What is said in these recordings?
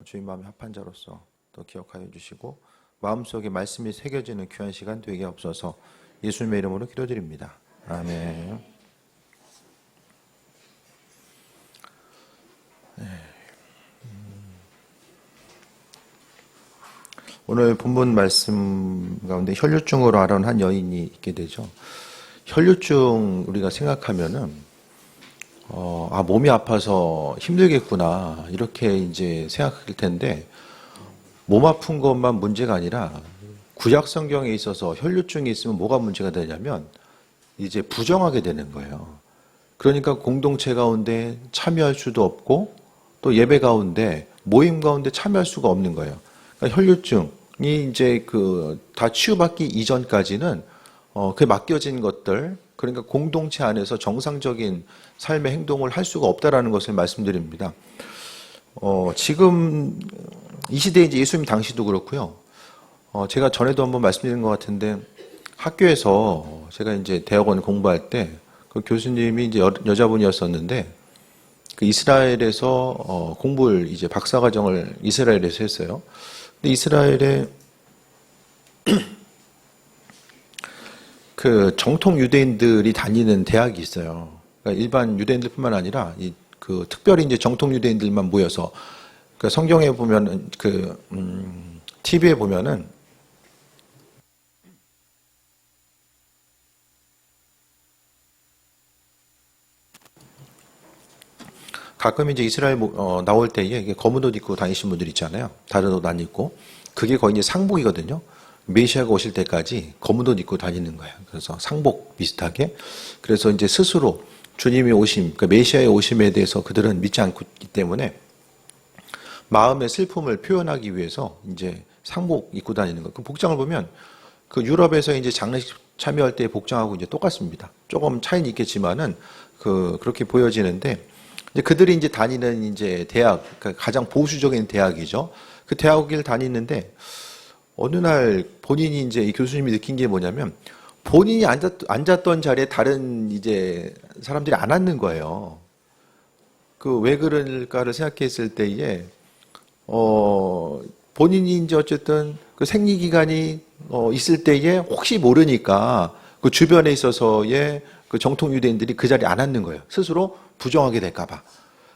주님 마음에 합한 자로서 또 기억하여 주시고 마음속에 말씀이 새겨지는 귀한 시간 되게 없어서 예수님의 이름으로 기도드립니다. 아멘. 오늘 본문 말씀 가운데 혈류증으로 앓은 한 여인이 있게 되죠. 혈류증 우리가 생각하면은 몸이 아파서 힘들겠구나 이렇게 이제 생각할 텐데 몸 아픈 것만 문제가 아니라 구약 성경에 있어서 혈류증이 있으면 뭐가 문제가 되냐면 이제 부정하게 되는 거예요. 그러니까 공동체 가운데 참여할 수도 없고 또 예배 가운데 모임 가운데 참여할 수가 없는 거예요. 그러니까 혈류증이 이제 다 치유받기 이전까지는 그 맡겨진 것들, 그러니까 공동체 안에서 정상적인 삶의 행동을 할 수가 없다라는 것을 말씀드립니다. 지금 이 시대에 이제 예수님 당시도 그렇고요. 제가 전에도 한번 말씀드린 것 같은데 학교에서 제가 이제 대학원 공부할 때 그 교수님이 이제 여자분이었었는데 그 이스라엘에서 공부를 이제 박사과정을 이스라엘에서 했어요. 근데 이스라엘에 그 정통 유대인들이 다니는 대학이 있어요. 그러니까 일반 유대인들뿐만 아니라 그 특별히 이제 정통 유대인들만 모여서 그 성경에 보면은 TV에 보면은 가끔 이제 이스라엘 나올 때에 이게 검은 옷 입고 다니신 분들 있잖아요. 다른 옷 안 입고 그게 거의 이제 상복이거든요. 메시아가 오실 때까지 검은 옷 입고 다니는 거예요. 그래서 상복 비슷하게. 그래서 이제 스스로 주님이 오심, 그러니까 메시아의 오심에 대해서 그들은 믿지 않기 때문에 마음의 슬픔을 표현하기 위해서 이제 상복 입고 다니는 거. 그 복장을 보면 그 유럽에서 이제 장례식 참여할 때 복장하고 이제 똑같습니다. 조금 차이는 있겠지만은 그렇게 보여지는데 이제 그들이 이제 다니는 이제 대학, 그러니까 가장 보수적인 대학이죠. 그 대학을 다니는데 어느 날 본인이 이제 이 교수님이 느낀 게 뭐냐면 본인이 앉았던 자리에 다른 이제 사람들이 안 앉는 거예요. 그 왜 그럴까를 생각했을 때에 본인이 이제 어쨌든 그 생리 기간이 있을 때에 혹시 모르니까 그 주변에 있어서의 그 정통 유대인들이 그 자리에 안 앉는 거예요. 스스로 부정하게 될까봐.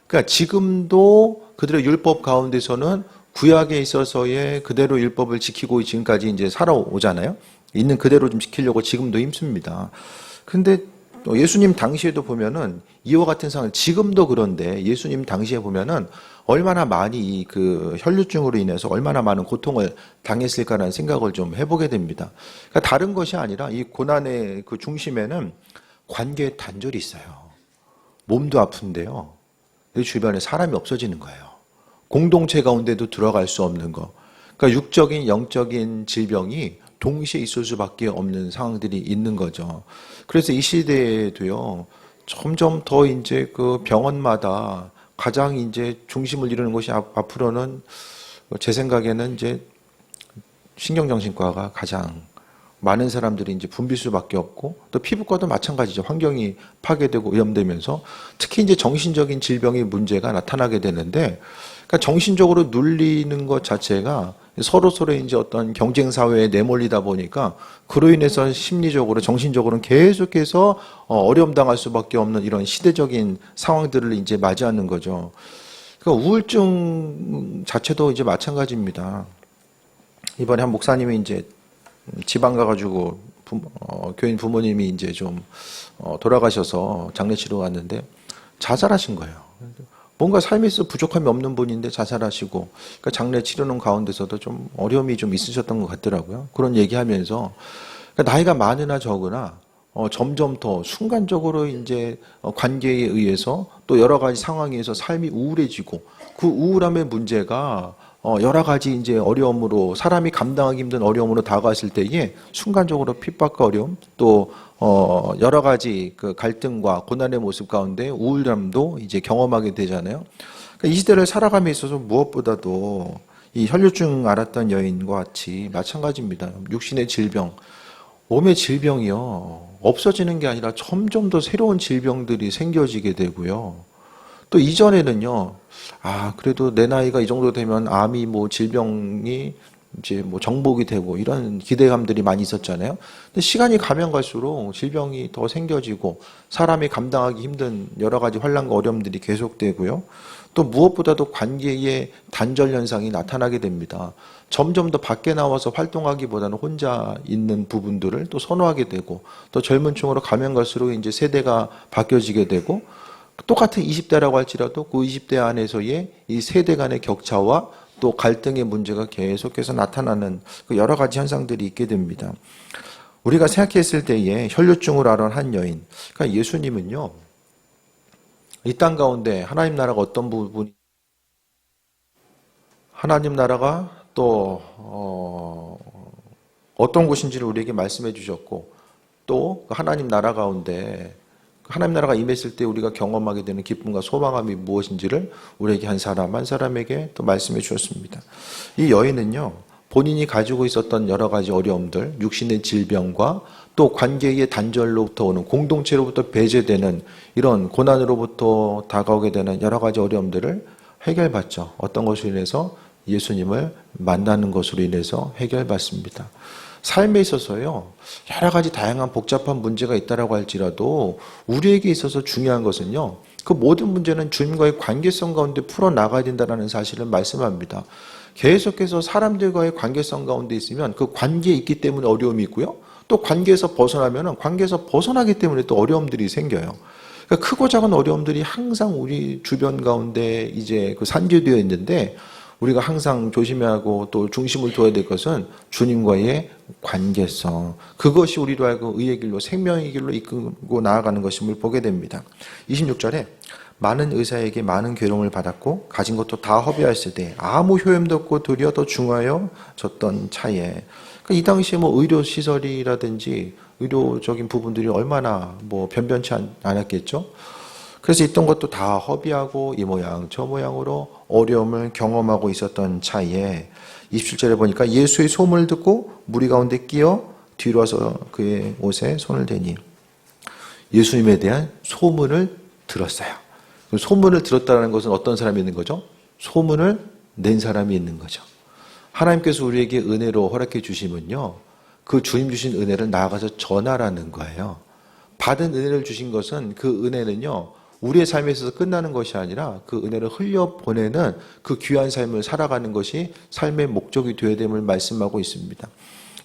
그러니까 지금도 그들의 율법 가운데서는 구약에 있어서의 그대로 율법을 지키고 지금까지 이제 살아오잖아요. 있는 그대로 좀 지키려고 지금도 힘씁니다. 근데 예수님 당시에도 보면은 이와 같은 상황, 지금도 그런데 예수님 당시에 보면은 얼마나 많이 그 혈류증으로 인해서 얼마나 많은 고통을 당했을까라는 생각을 좀 해보게 됩니다. 그러니까 다른 것이 아니라 이 고난의 그 중심에는 관계의 단절이 있어요. 몸도 아픈데요. 내 주변에 사람이 없어지는 거예요. 공동체 가운데도 들어갈 수 없는 거. 그러니까 육적인, 영적인 질병이 동시에 있을 수밖에 없는 상황들이 있는 거죠. 그래서 이 시대에도요, 점점 더 이제 그 병원마다 가장 이제 중심을 이루는 것이 앞으로는 제 생각에는 이제 신경정신과가 가장 많은 사람들이 이제 붐빌 수밖에 없고 또 피부과도 마찬가지죠. 환경이 파괴되고 오염되면서 특히 이제 정신적인 질병의 문제가 나타나게 되는데 그러니까 정신적으로 눌리는 것 자체가 서로 이제 어떤 경쟁 사회에 내몰리다 보니까 그로 인해서 심리적으로 정신적으로는 계속해서 어려움 당할 수밖에 없는 이런 시대적인 상황들을 이제 맞이하는 거죠. 그러니까 우울증 자체도 이제 마찬가지입니다. 이번에 한 목사님이 이제 지방 가가지고 교인 부모님이 이제 좀 돌아가셔서 장례 치러 갔는데 자살하신 거예요. 뭔가 삶에서 부족함이 없는 분인데 자살하시고, 그러니까 장례 치르는 가운데서도 좀 어려움이 좀 있으셨던 것 같더라고요. 그런 얘기하면서 그러니까 나이가 많으나 적으나 점점 더 순간적으로 이제 관계에 의해서 또 여러 가지 상황에서 삶이 우울해지고 그 우울함의 문제가 여러 가지 이제 어려움으로 사람이 감당하기 힘든 어려움으로 다가왔을 때에 순간적으로 핍박과 어려움 또 여러 가지 그 갈등과 고난의 모습 가운데 우울함도 이제 경험하게 되잖아요. 그러니까 이 시대를 살아감에 있어서 무엇보다도 이 혈류증 앓았던 여인과 같이 마찬가지입니다. 육신의 질병, 몸의 질병이요 없어지는 게 아니라 점점 더 새로운 질병들이 생겨지게 되고요. 또 이전에는요, 그래도 내 나이가 이 정도 되면 암이 뭐 질병이 이제 뭐 정복이 되고 이런 기대감들이 많이 있었잖아요. 근데 시간이 가면 갈수록 질병이 더 생겨지고 사람이 감당하기 힘든 여러 가지 환난과 어려움들이 계속되고요. 또 무엇보다도 관계의 단절 현상이 나타나게 됩니다. 점점 더 밖에 나와서 활동하기보다는 혼자 있는 부분들을 또 선호하게 되고, 또 젊은 층으로 가면 갈수록 이제 세대가 바뀌어지게 되고, 똑같은 20대라고 할지라도 그 20대 안에서의 이 세대 간의 격차와 또 갈등의 문제가 계속해서 나타나는 그 여러 가지 현상들이 있게 됩니다. 우리가 생각했을 때에 혈류증을 앓은 한 여인, 그러니까 예수님은요, 이 땅 가운데 하나님 나라가 어떤 부분이, 하나님 나라가 또 어떤 곳인지를 우리에게 말씀해 주셨고, 또 하나님 나라 가운데 하나님 나라가 임했을 때 우리가 경험하게 되는 기쁨과 소망함이 무엇인지를 우리에게 한 사람 한 사람에게 또 말씀해 주셨습니다. 이 여인은요, 본인이 가지고 있었던 여러 가지 어려움들, 육신의 질병과 또 관계의 단절로부터 오는, 공동체로부터 배제되는 이런 고난으로부터 다가오게 되는 여러 가지 어려움들을 해결받죠. 어떤 것으로 인해서? 예수님을 만나는 것으로 인해서 해결받습니다. 삶에 있어서요, 여러 가지 다양한 복잡한 문제가 있다라고 할지라도 우리에게 있어서 중요한 것은요, 그 모든 문제는 주님과의 관계성 가운데 풀어나가야 된다는 사실을 말씀합니다. 계속해서 사람들과의 관계성 가운데 있으면 그 관계에 있기 때문에 어려움이 있고요, 또 관계에서 벗어나면 관계에서 벗어나기 때문에 또 어려움들이 생겨요. 그러니까 크고 작은 어려움들이 항상 우리 주변 가운데 이제 그 산재되어 있는데, 우리가 항상 조심하고 또 중심을 둬야 될 것은 주님과의 관계성. 그것이 우리로 하여금 의의 길로, 생명의 길로 이끌고 나아가는 것임을 보게 됩니다. 26절에 많은 의사에게 많은 괴로움을 받았고 가진 것도 다 허비하였을 때 아무 효험도 없고 도리어 더 중하여졌던 차에, 그러니까 이 당시에 뭐 의료 시설이라든지 의료적인 부분들이 얼마나 뭐 변변치 않았겠죠. 그래서 있던 것도 다 허비하고 이 모양 저 모양으로 어려움을 경험하고 있었던 차에 27절에 보니까 예수의 소문을 듣고 무리 가운데 끼어 뒤로 와서 그의 옷에 손을 대니, 예수님에 대한 소문을 들었어요. 소문을 들었다는 것은 어떤 사람이 있는 거죠? 소문을 낸 사람이 있는 거죠. 하나님께서 우리에게 은혜로 허락해 주시면요, 그 주님 주신 은혜를 나아가서 전하라는 거예요. 받은 은혜를 주신 것은, 그 은혜는요, 우리의 삶에 있어서 끝나는 것이 아니라 그 은혜를 흘려보내는 그 귀한 삶을 살아가는 것이 삶의 목적이 되어야 됨을 말씀하고 있습니다.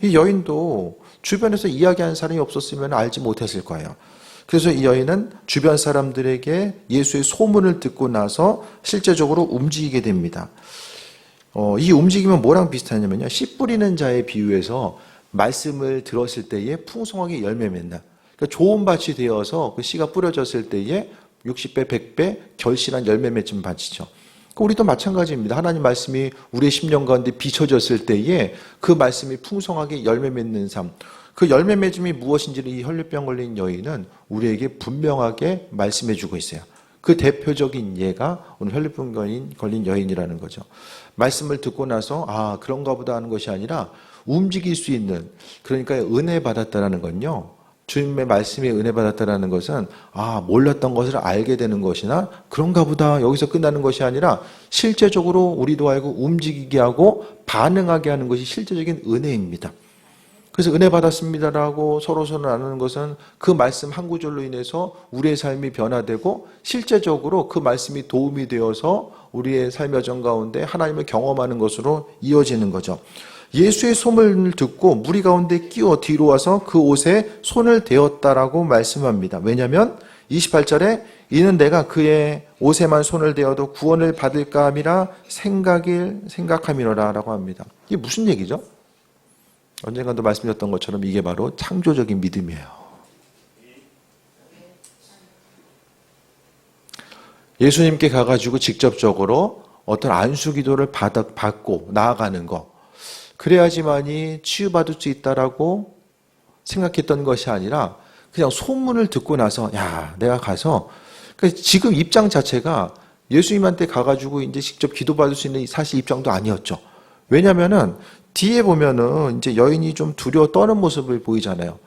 이 여인도 주변에서 이야기하는 사람이 없었으면 알지 못했을 거예요. 그래서 이 여인은 주변 사람들에게 예수의 소문을 듣고 나서 실제적으로 움직이게 됩니다. 이 움직임은 뭐랑 비슷하냐면요, 씨 뿌리는 자의 비유에서 말씀을 들었을 때에 풍성하게 열매 맺는, 그러니까 좋은 밭이 되어서 그 씨가 뿌려졌을 때에 60배, 100배 결실한 열매 맺은 밭이죠. 우리도 마찬가지입니다. 하나님 말씀이 우리의 심령 가운데 비춰졌을 때에 그 말씀이 풍성하게 열매 맺는 삶, 그 열매 맺음이 무엇인지를 이 혈류병 걸린 여인은 우리에게 분명하게 말씀해 주고 있어요. 그 대표적인 예가 오늘 혈류병 걸린 여인이라는 거죠. 말씀을 듣고 나서 그런가 보다 하는 것이 아니라 움직일 수 있는, 그러니까 은혜 받았다라는 건요, 주님의 말씀에 은혜 받았다라는 것은 몰랐던 것을 알게 되는 것이나 그런가 보다 여기서 끝나는 것이 아니라 실제적으로 우리도 알고 움직이게 하고 반응하게 하는 것이 실제적인 은혜입니다. 그래서 은혜 받았습니다라고 서로 나누는 것은 그 말씀 한 구절로 인해서 우리의 삶이 변화되고 실제적으로 그 말씀이 도움이 되어서 우리의 삶의 여정 가운데 하나님을 경험하는 것으로 이어지는 거죠. 예수의 소문을 듣고 무리 가운데 끼어 뒤로 와서 그 옷에 손을 대었다라고 말씀합니다. 왜냐하면 28절에 이는 내가 그의 옷에만 손을 대어도 구원을 받을까 함이라 생각함이로라 라고 합니다. 이게 무슨 얘기죠? 언젠가도 말씀드렸던 것처럼 이게 바로 창조적인 믿음이에요. 예수님께 가가지고 직접적으로 어떤 안수 기도를 받고 나아가는 거, 그래야지만이 치유받을 수 있다라고 생각했던 것이 아니라 그냥 소문을 듣고 나서 내가 가서, 그러니까 지금 입장 자체가 예수님한테 가가지고 이제 직접 기도받을 수 있는 사실 입장도 아니었죠. 왜냐면은 뒤에 보면은 이제 여인이 좀 두려워 떠는 모습을 보이잖아요.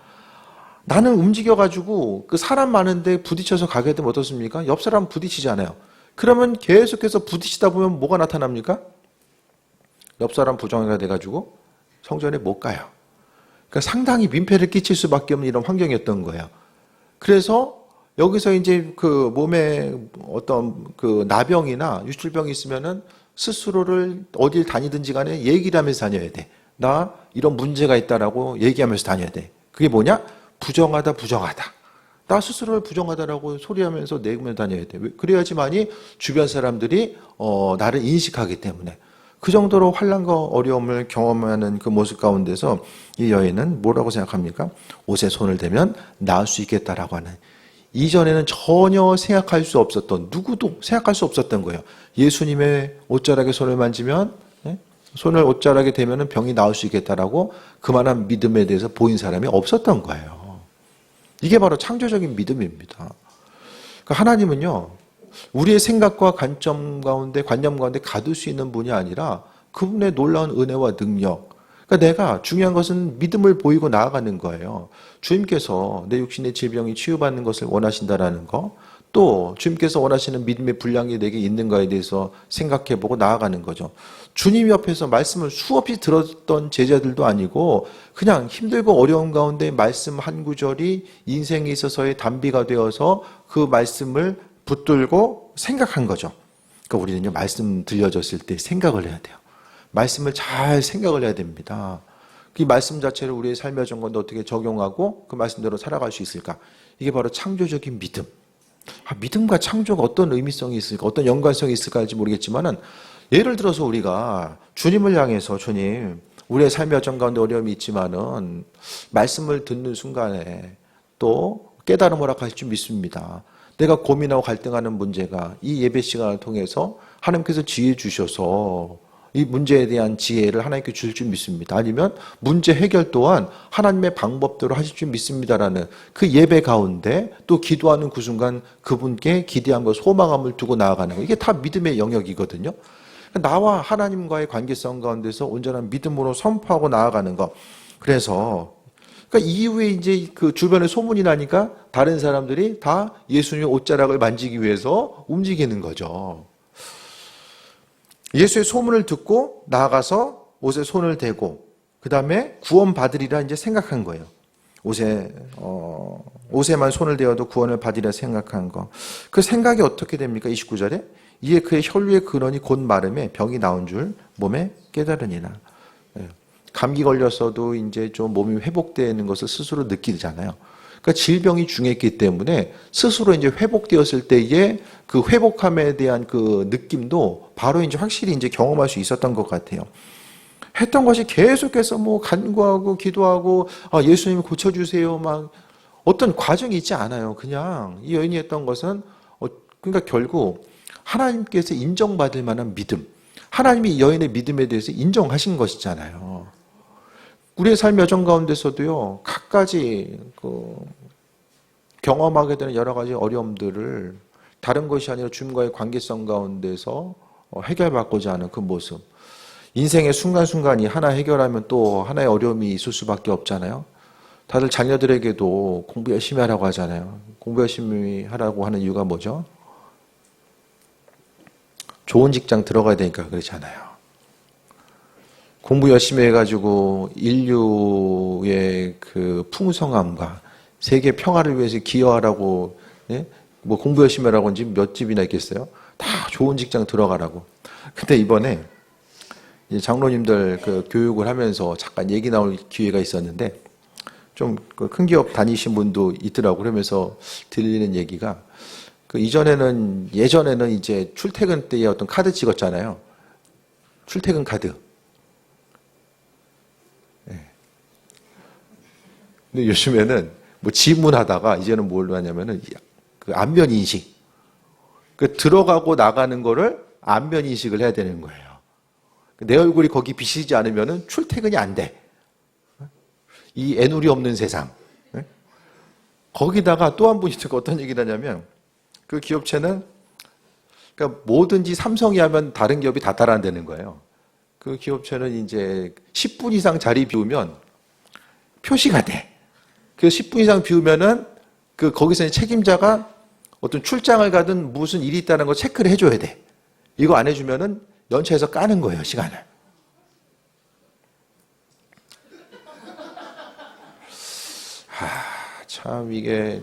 나는 움직여가지고 그 사람 많은데 부딪혀서 가게 되면 어떻습니까? 옆 사람 부딪히잖아요. 그러면 계속해서 부딪히다 보면 뭐가 나타납니까? 옆 사람 부정회가 돼가지고 성전에 못 가요. 그러니까 상당히 민폐를 끼칠 수밖에 없는 이런 환경이었던 거예요. 그래서 여기서 이제 그 몸에 어떤 그 나병이나 유출병이 있으면은 스스로를 어딜 다니든지 간에 얘기를 하면서 다녀야 돼. 나 이런 문제가 있다라고 얘기하면서 다녀야 돼. 그게 뭐냐? 부정하다, 부정하다. 나 스스로를 부정하다라고 소리하면서 내면서 다녀야 돼. 그래야지만이 주변 사람들이 나를 인식하기 때문에. 그 정도로 환난과 어려움을 경험하는 그 모습 가운데서 이 여인은 뭐라고 생각합니까? 옷에 손을 대면 나을 수 있겠다라고 하는, 이전에는 전혀 생각할 수 없었던, 누구도 생각할 수 없었던 거예요. 예수님의 옷자락에 손을 만지면, 손을 옷자락에 대면 병이 나을 수 있겠다라고 그만한 믿음에 대해서 보인 사람이 없었던 거예요. 이게 바로 창조적인 믿음입니다. 그러니까 하나님은요, 우리의 생각과 관점 가운데 가둘 수 있는 분이 아니라 그분의 놀라운 은혜와 능력. 그러니까 내가 중요한 것은 믿음을 보이고 나아가는 거예요. 주님께서 내 육신의 질병이 치유받는 것을 원하신다라는 거, 또 주님께서 원하시는 믿음의 분량이 내게 있는가에 대해서 생각해보고 나아가는 거죠. 주님 옆에서 말씀을 수없이 들었던 제자들도 아니고 그냥 힘들고 어려운 가운데 말씀 한 구절이 인생에 있어서의 단비가 되어서 그 말씀을 붙들고 생각한 거죠. 그러니까 우리는요, 말씀 들려졌을 때 생각을 해야 돼요. 말씀을 잘 생각을 해야 됩니다. 이 말씀 자체를 우리의 삶의 정건도 어떻게 적용하고 그 말씀대로 살아갈 수 있을까? 이게 바로 창조적인 믿음. 믿음과 창조가 어떤 의미성이 있을까? 어떤 연관성이 있을까 할지 모르겠지만은, 예를 들어서 우리가 주님을 향해서, 주님, 우리의 삶의 여정 가운데 어려움이 있지만은 말씀을 듣는 순간에 또 깨달음 허락하실 줄 믿습니다. 내가 고민하고 갈등하는 문제가 이 예배 시간을 통해서 하나님께서 지혜 주셔서 이 문제에 대한 지혜를 하나님께 주실 줄 믿습니다. 아니면 문제 해결 또한 하나님의 방법대로 하실 줄 믿습니다라는 그 예배 가운데 또 기도하는 그 순간 그분께 기대함과 소망함을 두고 나아가는 거, 이게 다 믿음의 영역이거든요. 나와 하나님과의 관계성 가운데서 온전한 믿음으로 선포하고 나아가는 거. 그래서 그러니까 이후에 이제 그 주변에 소문이 나니까 다른 사람들이 다 예수님의 옷자락을 만지기 위해서 움직이는 거죠. 예수의 소문을 듣고 나아가서 옷에 손을 대고 그 다음에 구원 받으리라 이제 생각한 거예요. 옷에만 손을 대어도 구원을 받으리라 생각한 거. 그 생각이 어떻게 됩니까? 29절에 이에 그의 혈류의 근원이 곧 마름에 병이 나온 줄 몸에 깨달으니라. 감기 걸렸어도 이제 좀 몸이 회복되는 것을 스스로 느끼잖아요. 그러니까 질병이 중했기 때문에 스스로 이제 회복되었을 때의 그 회복함에 대한 그 느낌도 바로 이제 확실히 이제 경험할 수 있었던 것 같아요. 했던 것이 계속해서 뭐 간구하고 기도하고 예수님 고쳐주세요 막 어떤 과정이 있지 않아요. 그냥 이 여인이 했던 것은 그러니까 결국 하나님께서 인정받을 만한 믿음, 하나님이 이 여인의 믿음에 대해서 인정하신 것이잖아요. 우리의 삶의 여정 가운데서도요, 갖가지 경험하게 되는 여러 가지 어려움들을 다른 것이 아니라 주님과의 관계성 가운데서 해결받고자 하는 그 모습. 인생의 순간순간이 하나 해결하면 또 하나의 어려움이 있을 수밖에 없잖아요. 다들 자녀들에게도 공부 열심히 하라고 하잖아요. 공부 열심히 하라고 하는 이유가 뭐죠? 좋은 직장 들어가야 되니까 그렇잖아요. 공부 열심히 해가지고 인류의 그 풍성함과 세계 평화를 위해서 기여하라고, 뭐 공부 열심히 하라고 한 집 몇 집이나 있겠어요? 다 좋은 직장 들어가라고. 근데 이번에 장로님들 그 교육을 하면서 잠깐 얘기 나올 기회가 있었는데, 좀 큰 기업 다니신 분도 있더라고. 그러면서 들리는 얘기가, 예전에는 이제 출퇴근 때에 어떤 카드 찍었잖아요. 출퇴근 카드. 근데 요즘에는 뭐 지문하다가 이제는 뭘로 하냐면은 그 안면 인식. 그 들어가고 나가는 거를 안면 인식을 해야 되는 거예요. 내 얼굴이 거기 비치지 않으면은 출퇴근이 안 돼. 이 애누리 없는 세상. 거기다가 또 한 분이 어떤 얘기를 하냐면, 그 기업체는 그러니까 뭐든지 삼성이 하면 다른 기업이 다 따라한다는 거예요. 그 기업체는 이제 10분 이상 자리 비우면 표시가 돼. 그 10분 이상 비우면은 거기서 책임자가 어떤 출장을 가든 무슨 일이 있다는 거 체크를 해줘야 돼. 이거 안 해주면은 연차에서 까는 거예요, 시간을. 참 이게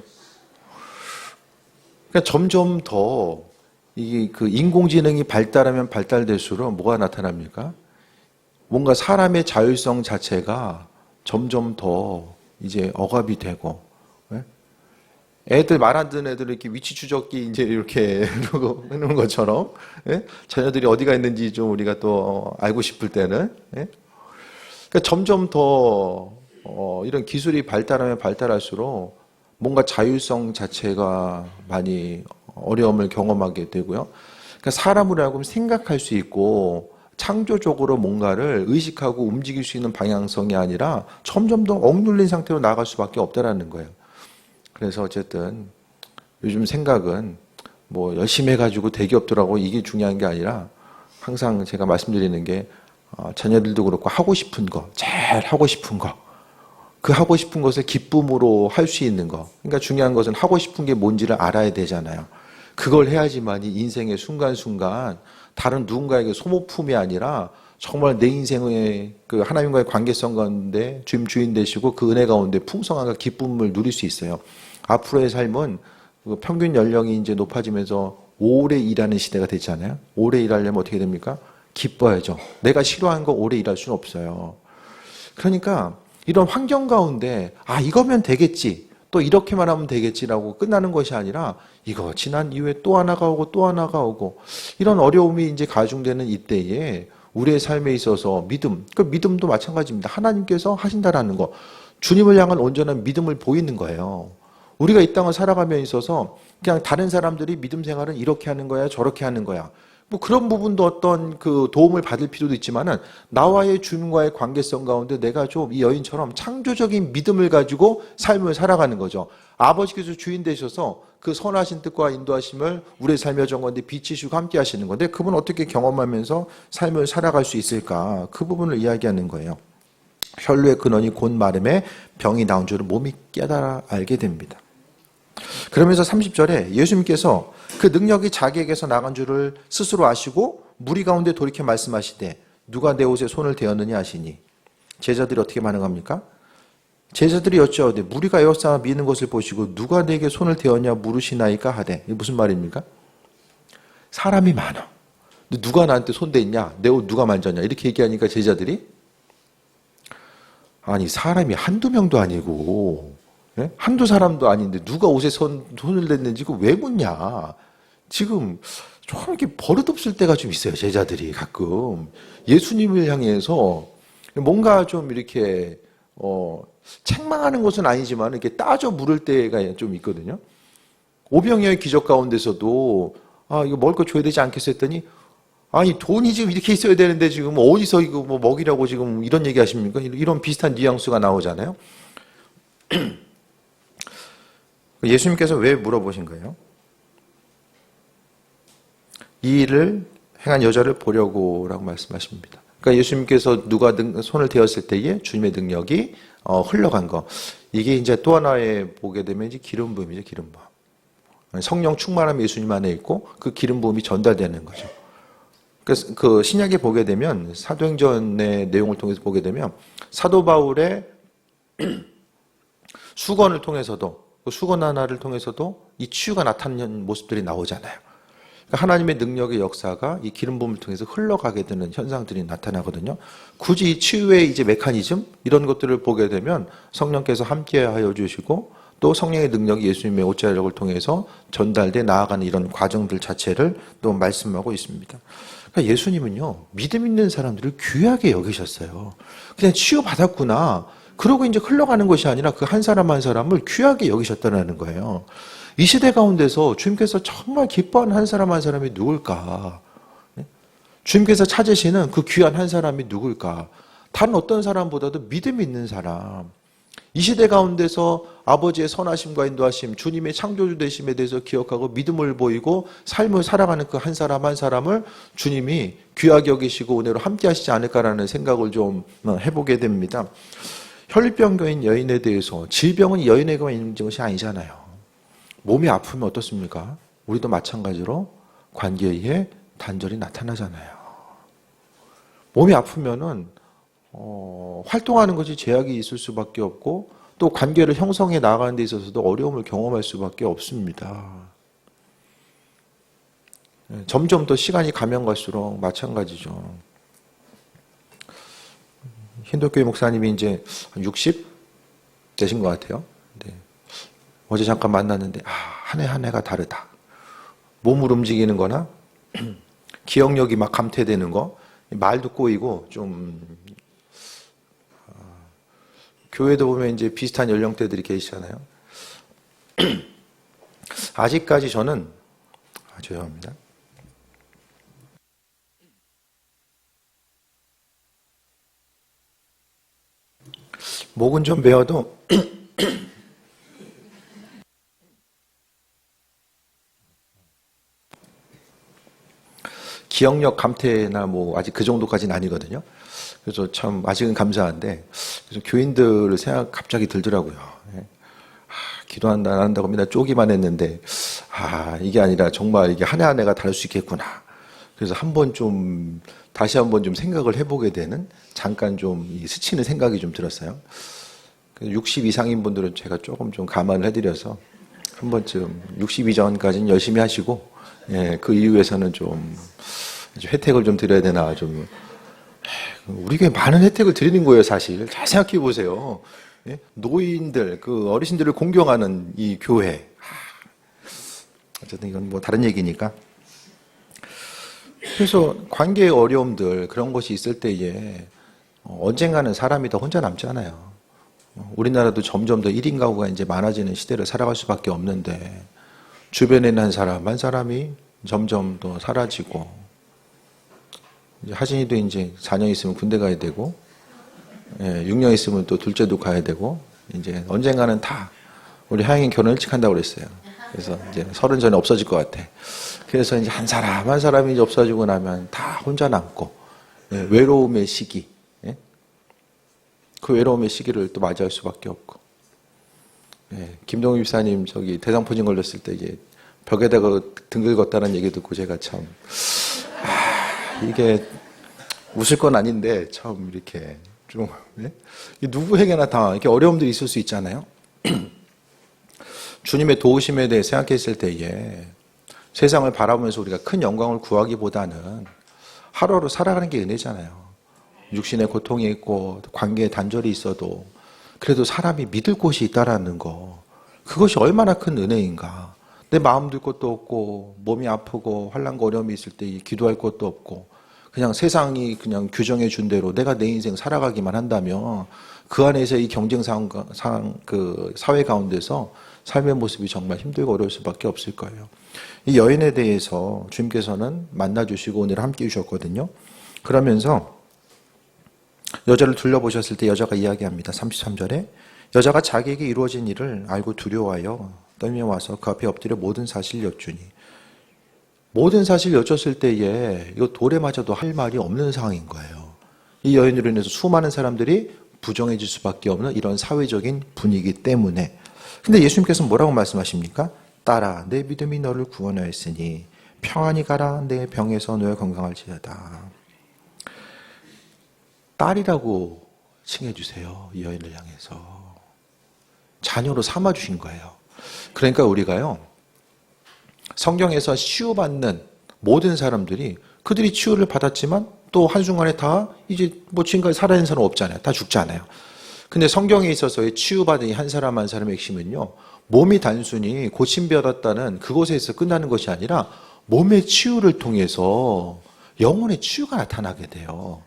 그러니까 점점 더 이게 그 인공지능이 발달하면 발달될수록 뭐가 나타납니까? 뭔가 사람의 자율성 자체가 점점 더 이제 억압이 되고, 예? 애들 말 안 듣는 애들 이렇게 위치 추적기 이제 이렇게 해놓은 것처럼, 예? 자녀들이 어디가 있는지 좀 우리가 또 알고 싶을 때는, 예? 그러니까 점점 더 이런 기술이 발달하면 발달할수록 뭔가 자율성 자체가 많이 어려움을 경험하게 되고요. 그러니까 사람으로 하여금 생각할 수 있고 창조적으로 뭔가를 의식하고 움직일 수 있는 방향성이 아니라 점점 더 억눌린 상태로 나아갈 수밖에 없다라는 거예요. 그래서 어쨌든 요즘 생각은 뭐 열심히 해가지고 대기업들하고 이게 중요한 게 아니라 항상 제가 말씀드리는 게 자녀들도 그렇고 하고 싶은 거, 제일 하고 싶은 거, 그 하고 싶은 것을 기쁨으로 할 수 있는 거. 그러니까 중요한 것은 하고 싶은 게 뭔지를 알아야 되잖아요. 그걸 해야지만이 인생의 순간순간 다른 누군가에게 소모품이 아니라 정말 내 인생의 그 하나님과의 관계성 가운데 주인 되시고 그 은혜 가운데 풍성함과 기쁨을 누릴 수 있어요. 앞으로의 삶은 평균 연령이 이제 높아지면서 오래 일하는 시대가 됐잖아요. 오래 일하려면 어떻게 됩니까? 기뻐야죠. 내가 싫어하는 거 오래 일할 수는 없어요. 그러니까 이런 환경 가운데 이거면 되겠지, 또 이렇게만 하면 되겠지라고 끝나는 것이 아니라 이거 지난 이후에 또 하나가 오고 또 하나가 오고 이런 어려움이 이제 가중되는 이때에 우리의 삶에 있어서 믿음, 그 믿음도 마찬가지입니다. 하나님께서 하신다라는 거, 주님을 향한 온전한 믿음을 보이는 거예요. 우리가 이 땅을 살아가며 있어서 그냥 다른 사람들이 믿음 생활은 이렇게 하는 거야, 저렇게 하는 거야. 뭐 그런 부분도 어떤 그 도움을 받을 필요도 있지만은 나와의 주님과의 관계성 가운데 내가 좀 이 여인처럼 창조적인 믿음을 가지고 삶을 살아가는 거죠. 아버지께서 주인 되셔서 그 선하신 뜻과 인도하심을 우리의 삶의 정건데 비치시고 함께 하시는 건데 그분 어떻게 경험하면서 삶을 살아갈 수 있을까? 그 부분을 이야기하는 거예요. 혈루의 근원이 곧 마름에 병이 나온 줄을 몸이 깨달아 알게 됩니다. 그러면서 30절에 예수님께서 그 능력이 자기에게서 나간 줄을 스스로 아시고 무리 가운데 돌이켜 말씀하시되 누가 내 옷에 손을 대었느냐 하시니 제자들이 어떻게 반응합니까? 제자들이 여쭤오되 무리가 에워싸 미는 것을 보시고 누가 내게 손을 대었냐 물으시나이까 하되 이게 무슨 말입니까? 사람이 많아. 누가 나한테 손 댔냐? 내 옷 누가 만졌냐? 이렇게 얘기하니까 제자들이 아니 사람이 한두 명도 아니고 한두 사람도 아닌데 누가 옷에 손을 댔는지 그거 왜 묻냐. 지금 좀 이렇게 버릇없을 때가 좀 있어요. 제자들이 가끔 예수님을 향해서 뭔가 좀 이렇게 책망하는 것은 아니지만 이렇게 따져 물을 때가 좀 있거든요. 오병이어의 기적 가운데서도 이거 먹을 거 줘야 되지 않겠어 했더니 아니 돈이 지금 이렇게 있어야 되는데 지금 어디서 이거 뭐 먹이라고 지금 이런 얘기 하십니까? 이런 비슷한 뉘앙스가 나오잖아요. 예수님께서 왜 물어보신 거예요? 이 일을 행한 여자를 보려고라고 말씀하십니다. 그러니까 예수님께서 누가 손을 대었을 때에 주님의 능력이 흘러간 거. 이게 이제 또 하나의 보게 되면 이제 기름 부음이죠, 기름 부음. 성령 충만함이 예수님 안에 있고 그 기름 부음이 전달되는 거죠. 그래서 그 신약에 보게 되면 사도행전의 내용을 통해서 보게 되면 사도 바울의 수건을 통해서도 그 수건 하나를 통해서도 이 치유가 나타나는 모습들이 나오잖아요. 그러니까 하나님의 능력의 역사가 이 기름 부음을 통해서 흘러가게 되는 현상들이 나타나거든요. 굳이 이 치유의 이제 메커니즘 이런 것들을 보게 되면 성령께서 함께하여 주시고 또 성령의 능력이 예수님의 옷자락을 통해서 전달돼 나아가는 이런 과정들 자체를 또 말씀하고 있습니다. 그러니까 예수님은요 믿음 있는 사람들을 귀하게 여기셨어요. 그냥 치유 받았구나. 그러고 이제 흘러가는 것이 아니라 그 한 사람 한 사람을 귀하게 여기셨다는 거예요. 이 시대 가운데서 주님께서 정말 기뻐하는 한 사람 한 사람이 누굴까? 주님께서 찾으시는 그 귀한 한 사람이 누굴까? 다른 어떤 사람보다도 믿음 있는 사람. 이 시대 가운데서 아버지의 선하심과 인도하심, 주님의 창조주 되심에 대해서 기억하고 믿음을 보이고 삶을 살아가는 그 한 사람 한 사람을 주님이 귀하게 여기시고 은혜로 함께 하시지 않을까라는 생각을 좀 해보게 됩니다. 혈류병인 여인에 대해서 질병은 여인에게만 있는 것이 아니잖아요. 몸이 아프면 어떻습니까? 우리도 마찬가지로 관계에 단절이 나타나잖아요. 몸이 아프면은 활동하는 것이 제약이 있을 수밖에 없고 또 관계를 형성해 나가는 데 있어서도 어려움을 경험할 수밖에 없습니다. 점점 더 시간이 가면 갈수록 마찬가지죠. 힌두교회 목사님이 이제 60 되신 것 같아요. 네. 어제 잠깐 만났는데 한 해 한 해가 다르다. 몸을 움직이는 거나 기억력이 막 감퇴되는 거, 말도 꼬이고 좀 교회도 보면 이제 비슷한 연령대들이 계시잖아요. 아직까지 저는 죄송합니다. 목은 좀 메어도 기억력 감퇴나 뭐 아직 그 정도까지는 아니거든요. 그래서 참 아직은 감사한데 그래서 교인들을 생각 갑자기 들더라고요. 기도한다 안 한다고 맨날 쪼기만 했는데 이게 아니라 정말 이게 한 해 한 해가 다를 수 있겠구나. 그래서 다시 한번 좀 생각을 해보게 되는 잠깐 좀 스치는 생각이 좀 들었어요. 60 이상인 분들은 제가 조금 좀 감안을 해드려서 한 번쯤 60 이전까지는 열심히 하시고 그 이후에서는 좀 혜택을 좀 드려야 되나 좀. 우리 교회 많은 혜택을 드리는 거예요, 사실. 잘 생각해 보세요. 노인들, 그 어르신들을 공경하는 이 교회. 어쨌든 이건 뭐 다른 얘기니까. 그래서 관계의 어려움들, 그런 것이 있을 때에 언젠가는 사람이 더 혼자 남잖아요. 우리나라도 점점 더 1인 가구가 이제 많아지는 시대를 살아갈 수밖에 없는데, 주변에 있는 한 사람이 점점 더 사라지고, 이제 하진이도 이제 4년 있으면 군대 가야 되고, 6년 있으면 또 둘째도 가야 되고, 이제 언젠가는 다 우리 하영이 결혼 일찍 한다고 그랬어요. 그래서 이제 30 전에 없어질 것 같아. 그래서 이제 한 사람이 이제 없어지고 나면 다 혼자 남고, 외로움의 시기, 그 외로움의 시기를 또 맞이할 수밖에 없고. 김동희 집사님 저기 대상포진 걸렸을 때 이게 벽에다가 등 긁었다는 얘기 듣고 제가 참, 이게 웃을 건 아닌데 참 이렇게 좀 누구에게나 다 이렇게 어려움들이 있을 수 있잖아요. 주님의 도우심에 대해 생각했을 때에 세상을 바라보면서 우리가 큰 영광을 구하기보다는 하루하루 살아가는 게 은혜잖아요. 육신의 고통이 있고 관계에 단절이 있어도 그래도 사람이 믿을 곳이 있다라는 거, 그것이 얼마나 큰 은혜인가. 내 마음 들 곳도 없고 몸이 아프고 환난과 어려움이 있을 때 기도할 곳도 없고 그냥 세상이 그냥 규정해 준 대로 내가 내 인생 살아가기만 한다면 그 안에서 이 경쟁 그 사회 가운데서 삶의 모습이 정말 힘들고 어려울 수밖에 없을 거예요. 이 여인에 대해서 주님께서는 만나주시고 오늘 함께 해주셨거든요. 그러면서 여자를 둘러보셨을 때 여자가 이야기합니다. 33절에 여자가 자기에게 이루어진 일을 알고 두려워하여 떨며 와서 그 앞에 엎드려 모든 사실을 여쭈니, 모든 사실을 여쭈었을 때에 이거 돌에 맞아도 할 말이 없는 상황인 거예요. 이 여인으로 인해서 수많은 사람들이 부정해질 수밖에 없는 이런 사회적인 분위기 때문에. 근데 예수님께서 뭐라고 말씀하십니까? 딸아, 내 믿음이 너를 구원하였으니 평안히 가라. 내 병에서 너의 건강할지어다. 딸이라고 칭해주세요. 이 여인을 향해서. 자녀로 삼아주신 거예요. 그러니까 우리가요, 성경에서 치유받는 모든 사람들이 그들이 치유를 받았지만 또 한순간에 다 이제 뭐 지금까지 살아있는 사람 없잖아요. 다 죽잖아요. 근데 성경에 있어서의 치유받은 이 한 사람 한 사람의 핵심은요, 몸이 단순히 고침받았다는 그곳에서 끝나는 것이 아니라 몸의 치유를 통해서 영혼의 치유가 나타나게 돼요.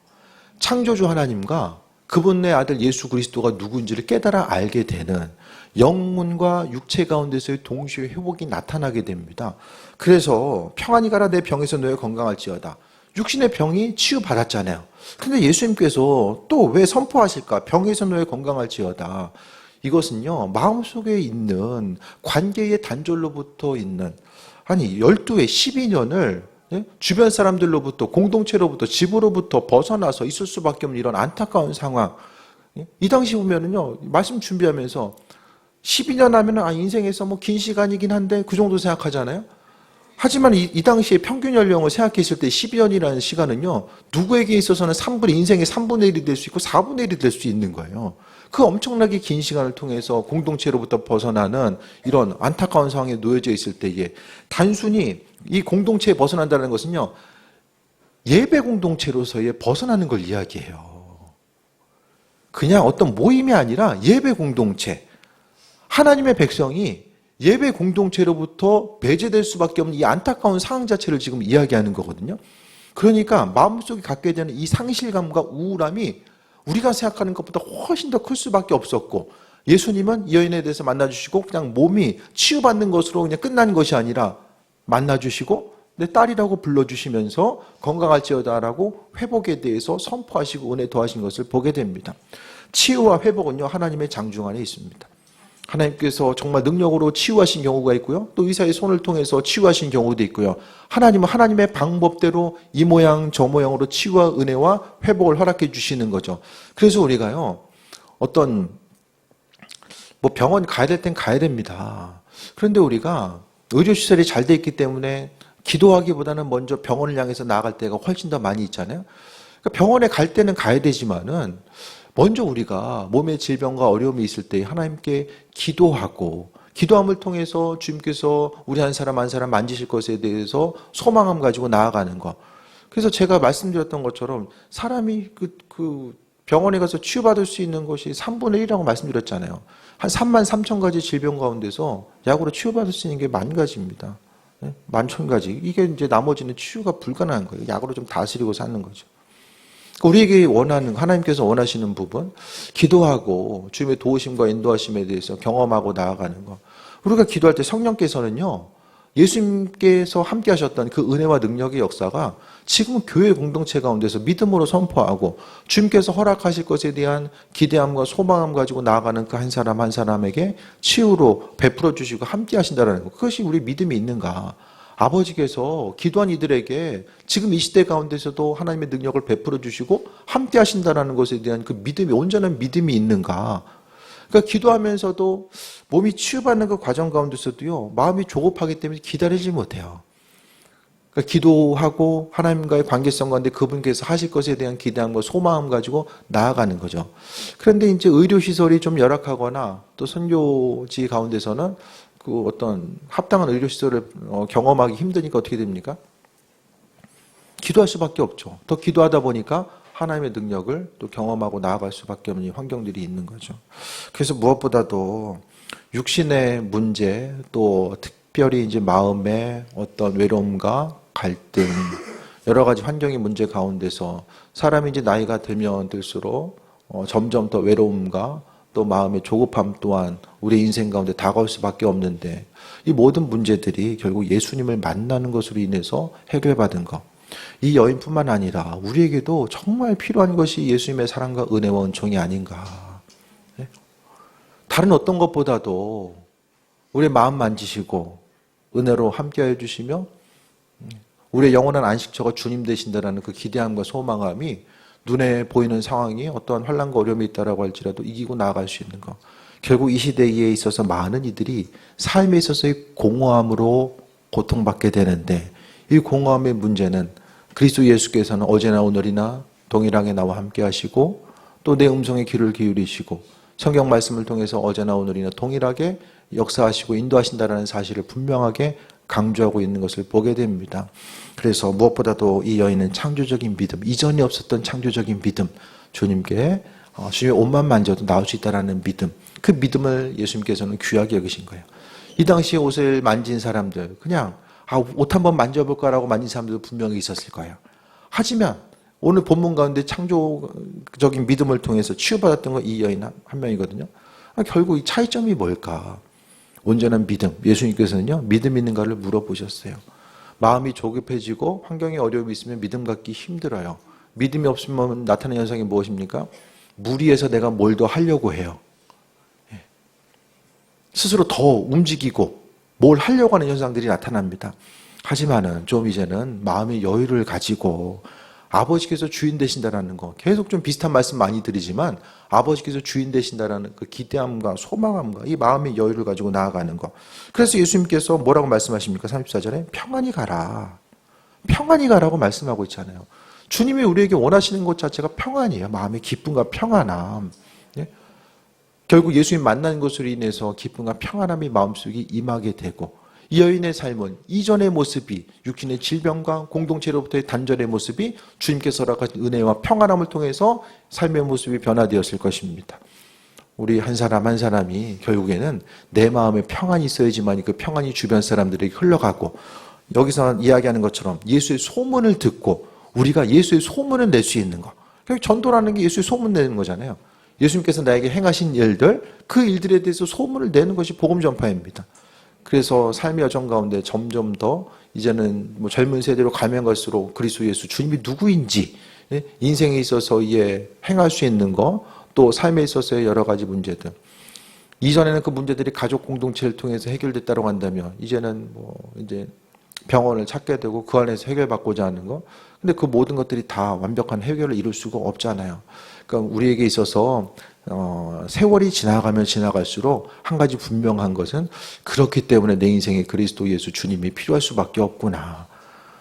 창조주 하나님과 그분의 아들 예수 그리스도가 누구인지를 깨달아 알게 되는 영혼과 육체 가운데서의 동시에 회복이 나타나게 됩니다. 그래서 평안히 가라. 내 병에서 너의 건강할지어다. 육신의 병이 치유받았잖아요. 근데 예수님께서 또 왜 선포하실까? 병에서 너의 건강할지어다. 이것은요, 마음속에 있는 관계의 단절로부터 있는, 아니 12회 12년을 주변 사람들로부터, 공동체로부터, 집으로부터 벗어나서 있을 수밖에 없는 이런 안타까운 상황. 이 당시 보면은요, 말씀 준비하면서 12년 하면 인생에서 뭐 긴 시간이긴 한데 그 정도 생각하잖아요. 하지만 이 당시에 평균 연령을 생각했을 때 12년이라는 시간은요, 누구에게 있어서는 인생의 3분의 1이 될 수 있고 4분의 1이 될 수 있는 거예요. 그 엄청나게 긴 시간을 통해서 공동체로부터 벗어나는 이런 안타까운 상황에 놓여져 있을 때에 단순히 이 공동체에 벗어난다는 것은요, 예배 공동체로서의 벗어나는 걸 이야기해요. 그냥 어떤 모임이 아니라 예배 공동체. 하나님의 백성이 예배 공동체로부터 배제될 수밖에 없는 이 안타까운 상황 자체를 지금 이야기하는 거거든요. 그러니까 마음속에 갖게 되는 이 상실감과 우울함이 우리가 생각하는 것보다 훨씬 더 클 수밖에 없었고, 예수님은 이 여인에 대해서 만나주시고 그냥 몸이 치유받는 것으로 그냥 끝난 것이 아니라 만나주시고 내 딸이라고 불러주시면서 건강할지어다라고 회복에 대해서 선포하시고 은혜 더하신 것을 보게 됩니다. 치유와 회복은요, 하나님의 장중 안에 있습니다. 하나님께서 정말 능력으로 치유하신 경우가 있고요, 또 의사의 손을 통해서 치유하신 경우도 있고요, 하나님은 하나님의 방법대로 이 모양 저 모양으로 치유와 은혜와 회복을 허락해 주시는 거죠. 그래서 우리가요, 어떤 뭐 병원 가야 될 땐 가야 됩니다. 그런데 우리가 의료시설이 잘 돼 있기 때문에 기도하기보다는 먼저 병원을 향해서 나아갈 때가 훨씬 더 많이 있잖아요. 그러니까 병원에 갈 때는 가야 되지만은 먼저 우리가 몸의 질병과 어려움이 있을 때 하나님께 기도하고, 기도함을 통해서 주님께서 우리 한 사람 한 사람 만지실 것에 대해서 소망함 가지고 나아가는 것. 그래서 제가 말씀드렸던 것처럼 사람이 그 병원에 가서 치유받을 수 있는 것이 3분의 1이라고 말씀드렸잖아요. 한 3만 3천 가지 질병 가운데서 약으로 치유받을 수 있는 게 10,000가지입니다. 11,000가지. 이게 이제 나머지는 치유가 불가능한 거예요. 약으로 좀 다스리고 사는 거죠. 우리에게 하나님께서 원하시는 부분, 기도하고 주님의 도우심과 인도하심에 대해서 경험하고 나아가는 것. 우리가 기도할 때 성령께서는요, 예수님께서 함께 하셨던 그 은혜와 능력의 역사가 지금은 교회 공동체 가운데서 믿음으로 선포하고 주님께서 허락하실 것에 대한 기대함과 소망함 가지고 나아가는 그 한 사람 한 사람에게 치유로 베풀어 주시고 함께 하신다는 것. 그것이 우리 믿음이 있는가. 아버지께서 기도한 이들에게 지금 이 시대 가운데서도 하나님의 능력을 베풀어 주시고 함께 하신다는 것에 대한 그 믿음이, 온전한 믿음이 있는가. 그러니까 기도하면서도 몸이 치유받는 그 과정 가운데서도요, 마음이 조급하기 때문에 기다리지 못해요. 그러니까 기도하고 하나님과의 관계성 가운데 그분께서 하실 것에 대한 기대함과 소망을 가지고 나아가는 거죠. 그런데 이제 의료시설이 좀 열악하거나 또 선교지 가운데서는 그 어떤 합당한 의료시설을 경험하기 힘드니까 어떻게 됩니까? 기도할 수밖에 없죠. 더 기도하다 보니까 하나님의 능력을 또 경험하고 나아갈 수밖에 없는 환경들이 있는 거죠. 그래서 무엇보다도 육신의 문제, 또 특별히 이제 마음의 어떤 외로움과 갈등, 여러 가지 환경의 문제 가운데서 사람이 이제 나이가 들면 들수록 점점 더 외로움과 또 마음의 조급함 또한 우리 인생 가운데 다가올 수밖에 없는데, 이 모든 문제들이 결국 예수님을 만나는 것으로 인해서 해결받은 것. 이 여인뿐만 아니라 우리에게도 정말 필요한 것이 예수님의 사랑과 은혜와 은총이 아닌가. 다른 어떤 것보다도 우리의 마음 만지시고 은혜로 함께해 주시며 우리의 영원한 안식처가 주님 되신다는 그 기대함과 소망함이 눈에 보이는 상황이 어떠한 환난과 어려움이 있다라고 할지라도 이기고 나아갈 수 있는 것. 결국 이 시대에 있어서 많은 이들이 삶에 있어서의 공허함으로 고통받게 되는데, 이 공허함의 문제는 그리스도 예수께서는 어제나 오늘이나 동일하게 나와 함께 하시고 또 내 음성에 귀를 기울이시고 성경 말씀을 통해서 어제나 오늘이나 동일하게 역사하시고 인도하신다라는 사실을 분명하게 강조하고 있는 것을 보게 됩니다. 그래서 무엇보다도 이 여인은 창조적인 믿음, 이전에 없었던 창조적인 믿음, 주님께 주님의 옷만 만져도 나올 수 있다는 믿음, 그 믿음을 예수님께서는 귀하게 여기신 거예요. 이 당시에 옷을 만진 사람들, 그냥 옷 한번 만져볼까라고 만진 사람들도 분명히 있었을 거예요. 하지만 오늘 본문 가운데 창조적인 믿음을 통해서 치유받았던 건 이 여인 한 명이거든요. 결국 이 차이점이 뭘까? 온전한 믿음. 예수님께서는요, 믿음 있는가를 물어보셨어요. 마음이 조급해지고 환경에 어려움이 있으면 믿음 갖기 힘들어요. 믿음이 없으면 나타나는 현상이 무엇입니까? 무리해서 내가 뭘 더 하려고 해요. 스스로 더 움직이고 뭘 하려고 하는 현상들이 나타납니다. 하지만은 좀 이제는 마음의 여유를 가지고 아버지께서 주인 되신다라는 거, 계속 좀 비슷한 말씀 많이 드리지만 아버지께서 주인 되신다라는 그 기대함과 소망함과 이 마음의 여유를 가지고 나아가는 거. 그래서 예수님께서 뭐라고 말씀하십니까? 34절에 평안히 가라. 평안히 가라고 말씀하고 있잖아요. 주님이 우리에게 원하시는 것 자체가 평안이에요. 마음의 기쁨과 평안함. 예? 결국 예수님 만난 것으로 인해서 기쁨과 평안함이 마음속에 임하게 되고, 이 여인의 삶은 이전의 모습이 육신의 질병과 공동체로부터의 단절의 모습이 주님께서 허락하신 은혜와 평안함을 통해서 삶의 모습이 변화되었을 것입니다. 우리 한 사람 한 사람이 결국에는 내 마음에 평안이 있어야지만 그 평안이 주변 사람들에게 흘러가고, 여기서 이야기하는 것처럼 예수의 소문을 듣고 우리가 예수의 소문을 낼 수 있는 것. 전도라는 게 예수의 소문 내는 거잖아요. 예수님께서 나에게 행하신 일들, 그 일들에 대해서 소문을 내는 것이 복음 전파입니다. 그래서 삶의 여정 가운데 점점 더 이제는 뭐 젊은 세대로 가면 갈수록 그리스도 예수 주님이 누구인지, 인생에 있어서 행할 수 있는 거, 또 삶에 있어서의 여러 가지 문제들. 이전에는 그 문제들이 가족 공동체를 통해서 해결됐다고 한다면 이제는 이제 병원을 찾게 되고 그 안에서 해결받고자 하는 거. 근데 그 모든 것들이 다 완벽한 해결을 이룰 수가 없잖아요. 그러니까 우리에게 있어서 세월이 지나가면 지나갈수록 한 가지 분명한 것은, 그렇기 때문에 내 인생에 그리스도 예수 주님이 필요할 수밖에 없구나.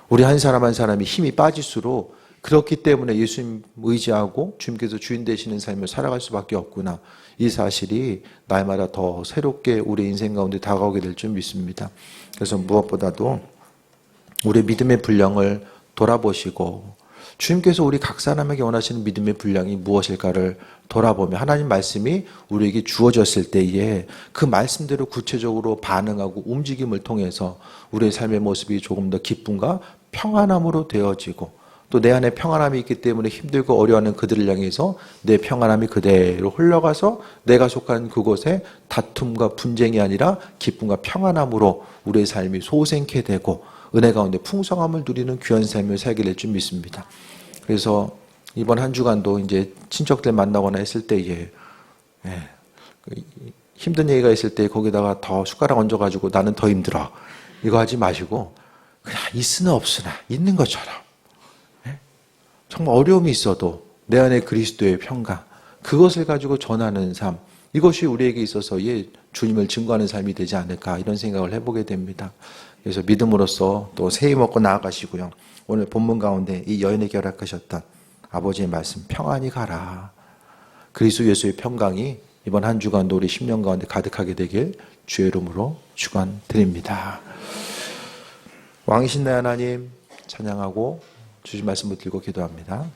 우리 한 사람 한 사람이 힘이 빠질수록 그렇기 때문에 예수님 의지하고 주님께서 주인 되시는 삶을 살아갈 수밖에 없구나. 이 사실이 날마다 더 새롭게 우리 인생 가운데 다가오게 될 줄 믿습니다. 그래서 무엇보다도 우리 믿음의 분량을 돌아보시고, 주님께서 우리 각 사람에게 원하시는 믿음의 분량이 무엇일까를 돌아보며 하나님 말씀이 우리에게 주어졌을 때에 그 말씀대로 구체적으로 반응하고 움직임을 통해서 우리의 삶의 모습이 조금 더 기쁨과 평안함으로 되어지고, 또 내 안에 평안함이 있기 때문에 힘들고 어려워하는 그들을 향해서 내 평안함이 그대로 흘러가서 내가 속한 그곳에 다툼과 분쟁이 아니라 기쁨과 평안함으로 우리의 삶이 소생케 되고 은혜 가운데 풍성함을 누리는 귀한 삶을 살게 될 줄 믿습니다. 그래서 이번 한 주간도 이제 친척들 만나거나 했을 때에 힘든 얘기가 있을 때 거기다가 더 숟가락 얹어가지고 나는 더 힘들어 이거 하지 마시고, 그냥 있으나 없으나 있는 것처럼 정말 어려움이 있어도 내 안에 그리스도의 평강, 그것을 가지고 전하는 삶, 이것이 우리에게 있어서 주님을 증거하는 삶이 되지 않을까, 이런 생각을 해보게 됩니다. 그래서 믿음으로써 또 새해 먹고 나아가시고요. 오늘 본문 가운데 이 여인에게 허락하셨던 아버지의 말씀, 평안히 가라. 그리스도 예수의 평강이 이번 한 주간도 우리 10년 가운데 가득하게 되길 주의 이름으로 축원드립니다. 왕이신 내 하나님 찬양하고 주신 말씀을 들고 기도합니다.